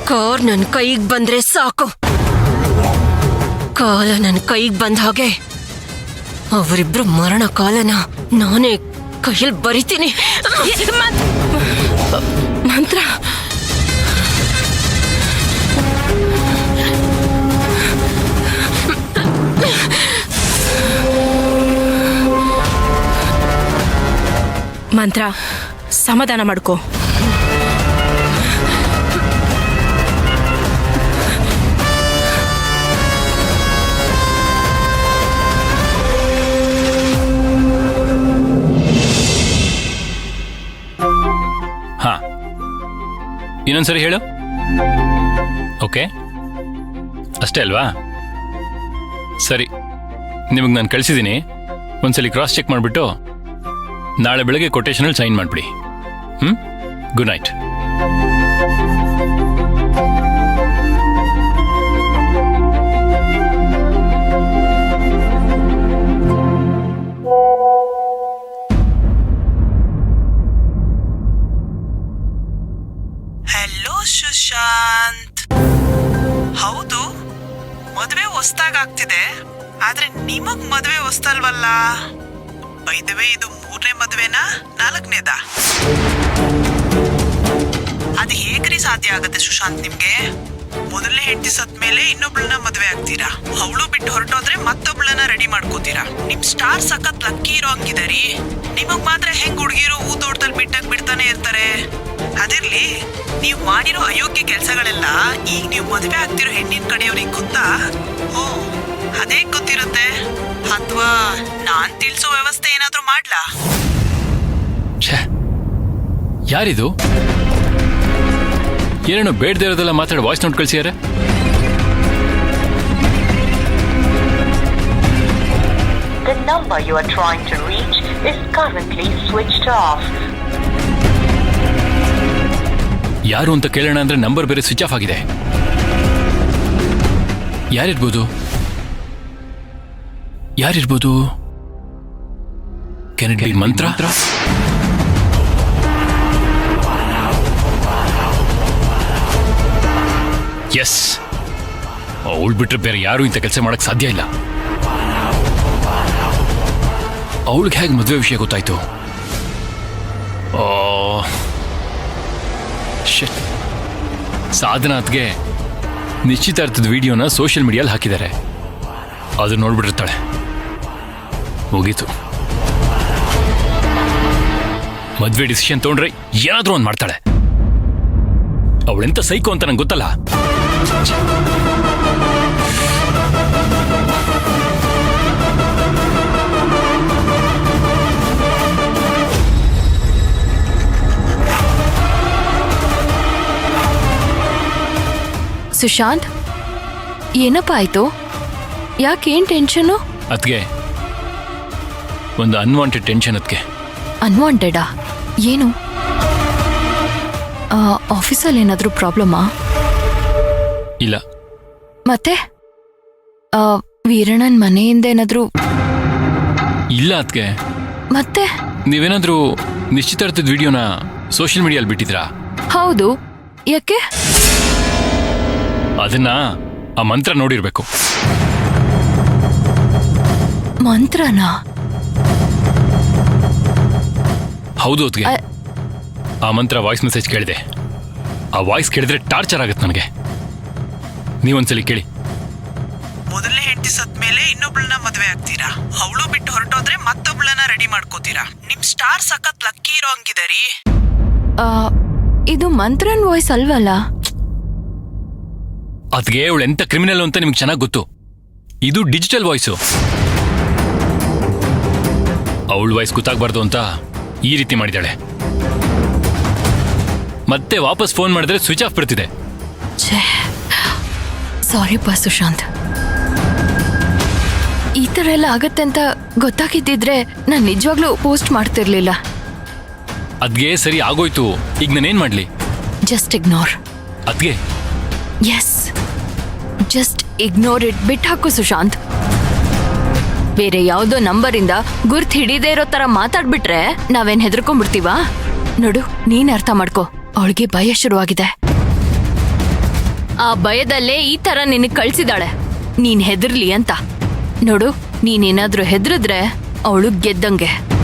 Car ನನ್ನ ಕೈಗೆ ಬಂದ್ರೆ ಸಾಕು. ಕಾಲ ನನ್ನ ಕೈಗೆ ಬಂದ ಹಾಗೆ ಅವರಿಬ್ರು ಮರಣ ಕಾಲನ ನಾನೇ ಕೈಯಲ್ಲಿ ಬರಿತೀನಿ. ಮಂತ್ರ ಮಂತ್ರ ಸಮಾಧಾನ ಮಾಡ್ಕೋ. ಹಾ, ಇನ್ನೊಂದ್ಸರಿ ಹೇಳು. ಓಕೆ, ಅಷ್ಟೇ ಅಲ್ವಾ? ಸರಿ, ನಿಮಗೆ ನಾನು ಕಳಿಸಿದ್ದೀನಿ. ಒಂದ್ಸಲಿ ಕ್ರಾಸ್ ಚೆಕ್ ಮಾಡಿಬಿಟ್ಟು ನಾಳೆ ಬೆಳಗ್ಗೆ ಕೊಟೇಶನಲ್ಲಿ ಸೈನ್ ಮಾಡಿಬಿಡಿ. Good night. ಹಲೋ ಸುಶಾಂತ್. ಹೌದು, ಮದುವೆ ಹೊಸ್ದಾಗ್ತಿದೆ, ಆದ್ರೆ ನಿಮಗ್ ಮದುವೆ ಹೊಸ್ತಲ್ವಲ್ಲ? ಬೈದವೆ, ಇದು 3ನೇ ಮದುವೆನಾ 4ನೇದಾ? ಅದು ಹೇಗ್ರಿ ಸಾಧ್ಯ ಆಗತ್ತೆ ಸುಶಾಂತ್ ನಿಮ್ಗೆ? ಮೊದಲನೇ ಹೆಂಡತಿ ಸತ್ಮೇಲೆ ಇನ್ನೊಬ್ಳನ್ನ ಮದುವೆ ಆಗ್ತೀರಾ, ಅವಳು ಬಿಟ್ಟು ಹೊರಟೋದ್ರೆ ಮತ್ತೊಬ್ಳನ್ನ ರೆಡಿ ಮಾಡ್ಕೋತೀರಾ. ನಿಮ್ ಸ್ಟಾರ್ ಸಖತ್ ಲಕ್ಕಿ ಇರೋ ಹಂಗಿದಾರಿ. ನಿಮಗ್ ಮಾತ್ರ ಹೆಂಗ್ ಹುಡುಗಿರು ಊತೋಟದಲ್ಲಿ ಬಿಡ್ತಾನೆ ಇರ್ತಾರೆ. ಅದಿರ್ಲಿ, ನೀವ್ ಮಾಡಿರೋ ಅಯೋಗ್ಯ ಕೆಲ್ಸಗಳೆಲ್ಲ ಈಗ ನೀವು ಮದುವೆ ಆಗ್ತಿರೋ ಹೆಣ್ಣಿನ ಕಡೆಯವ್ರಿಗೆ ಗೊತ್ತಾ? ಓ, ಅದೇ ಗೊತ್ತಿರುತ್ತೆ. ಅಥವಾ ನಾನ್ ತಿಳ್ಸೋ ವ್ಯವಸ್ಥೆ ಏನಾದ್ರೂ ಮಾಡ್ಲಾ? ಯಾರಿದು? ಏನೇನೋ ಬೇಡದೇ ಇರೋದೆಲ್ಲ ಮಾತಾಡಿ ವಾಯ್ಸ್ ನೋಟ್ ಕಳಿಸಿಯಾರೆ. The number you are trying to reach is currently switched off. ಯಾರು ಅಂತ ಕೇಳೋಣ ಅಂದ್ರೆ ನಂಬರ್ ಬೇರೆ ಸ್ವಿಚ್ ಆಫ್ ಆಗಿದೆ. ಯಾರಿರ್ಬೋದು? Can it be ಮಂತ್ರ? ಎಸ್, ಅವಳು ಬಿಟ್ರೆ ಬೇರೆ ಯಾರು ಇಂಥ ಕೆಲಸ ಮಾಡಕ್ ಸಾಧ್ಯ ಇಲ್ಲ. ಅವಳಿಗೆ ಹೇಗೆ ಮದುವೆ ವಿಷಯ ಗೊತ್ತಾಯ್ತು? ಸಾಧನಾತ್ಗೆ ನಿಶ್ಚಿತಾರ್ಥದ ವಿಡಿಯೋನ ಸೋಷಿಯಲ್ ಮೀಡಿಯಲ್ಲಿ ಹಾಕಿದ್ದಾರೆ. ಅದು ನೋಡ್ಬಿಟ್ಟಿರ್ತಾಳೆ, ಮುಗೀತು. ಮದ್ವೆ ಡಿಸಿಷನ್ ತಗೊಂಡ್ರೆ ಏನಾದ್ರೂ ಒಂದು ಮಾಡ್ತಾಳೆ. ಅವಳೆಂತ ಸೈಕೋ ಅಂತ ನಂಗೆ ಗೊತ್ತಲ್ಲ. ಸುಶಾಂತ್, ಏನಪ್ಪ ಆಯ್ತು? ಯಾಕೇನ್ ಟೆನ್ಷನು? ಅದ್ಗೆ ಒಂದು ಅನ್ವಾಂಟೆಡ್ ಟೆನ್ಷನ್. ಅದಕ್ಕೆ ಅನ್ವಾಂಟೆಡಾ? ಏನು? ಆಫೀಸಲ್ಲಿ ಏನಾದರೂ ಪ್ರಾಬ್ಲಮಾ? ಇಲ್ಲ. ಮತ್ತೆ ವೀರಣ್ಣನ ಮನೆಯಿಂದ ಏನಾದರೂ? ಇಲ್ಲ ಅದಕ್ಕೆ. ಮತ್ತೆ ನೀವೇನಾದ್ರೂ ನಿಶ್ಚಿತಾರ್ಥದ ವಿಡಿಯೋನ ಸೋಷಿಯಲ್ ಮೀಡಿಯಲ್ಲಿ ಬಿಟ್ಟಿದ್ರಾ? ಹೌದು. ಯಾಕೆ? ಅದನ್ನ ಆ ಮಂತ್ರ ನೋಡಿರ್ಬೇಕು. ಮಂತ್ರನಾ? ಹೌದು ಅದಕ್ಕೆ. ಆ ಮಂತ್ರ ವಾಯ್ಸ್ ಮೆಸೇಜ್ ಕೇಳಿದೆ. ಆ ವಾಯ್ಸ್ ಕೇಳಿದ್ರೆ ಟಾರ್ಚರ್ ಆಗತ್ತೆ ನನಗೆ. ನೀವೊಂದ್ಸಲಿ ಕೇಳಿ. ಮೊದಲನೇ ಹೆಂಡತಿ ಸತ್ಮೇಲೆ ಇನ್ನೊಬ್ಳನ್ನ ಮದುವೆ ಆಗ್ತೀರಾ, ಅವಳು ಬಿಟ್ಟು ಹೊರಟೋದ್ರೆ ಮತ್ತೊಬ್ಳನ್ನ ರೆಡಿ ಮಾಡ್ಕೋತೀರಾ. ನಿಮ್ ಸ್ಟಾರ್ ಸಖತ್ ಲಕ್ಕಿ ಇರೋ ಹಂಗಿದಾರಿ. ಇದು ಮಂತ್ರನ್ ವಾಯ್ಸ್ ಅಲ್ವಲ್ಲ? ಅದ್ಗೆ ಅವಳು ಎಂತ ಕ್ರಿಮಿನಲ್ ಅಂತ ನಿಮ್ಗೆ ಚೆನ್ನಾಗಿ ಗೊತ್ತು. ಇದು ಡಿಜಿಟಲ್ ವಾಯ್ಸು. ಅವಳ ವಾಯ್ಸ್ ಗೊತ್ತಾಗಬಾರ್ದು ಅಂತ ಈ ರೀತಿ ಮಾಡಿದಾಳೆ. ಮತ್ತೆ ವಾಪಸ್ ಫೋನ್ ಮಾಡಿದ್ರೆ ಸ್ವಿಚ್ ಆಫ್ ಬರ್ತಿದೆ. ಸಾರಿಪ್ಪ ಸುಶಾಂತ್, ಈ ಥರ ಎಲ್ಲ ಆಗತ್ತೆ ಅಂತ ಗೊತ್ತಾಗಿದ್ದಿದ್ರೆ ನಾನು ನಿಜವಾಗ್ಲೂ ಪೋಸ್ಟ್ ಮಾಡ್ತಿರ್ಲಿಲ್ಲ. ಅದ್ಗೆ ಸರಿ ಆಗೋಯ್ತು, ಈಗ ನಾನೇನ್ ಮಾಡ್ಲಿ? Just ignore. ಅದ್ಗೆ ಎಸ್, ಜಸ್ಟ್ ಇಗ್ನೋರ್ ಇಟ್. ಬಿಟ್ಟಾಕು ಸುಶಾಂತ್. ಬೇರೆ ಯಾವುದೋ ನಂಬರಿಂದ ಗುರ್ತು ಹಿಡಿದೇ ಇರೋ ತರ ಮಾತಾಡ್ಬಿಟ್ರೆ ನಾವೇನ್ ಹೆದರ್ಕೊಂಡ್ಬಿಡ್ತೀವಾ? ನೋಡು, ನೀನ್ ಅರ್ಥ ಮಾಡ್ಕೋ, ಅವಳಿಗೆ ಭಯ ಶುರುವಾಗಿದೆ. ಆ ಭಯದಲ್ಲೇ ಈ ತರ ನಿನಗ್ ಕಳ್ಸಿದಾಳೆ ನೀನ್ ಹೆದರ್ಲಿ ಅಂತ. ನೋಡು, ನೀನೇನಾದ್ರೂ ಹೆದ್ರಿದ್ರೆ ಅವಳು ಗೆದ್ದಂಗೆ.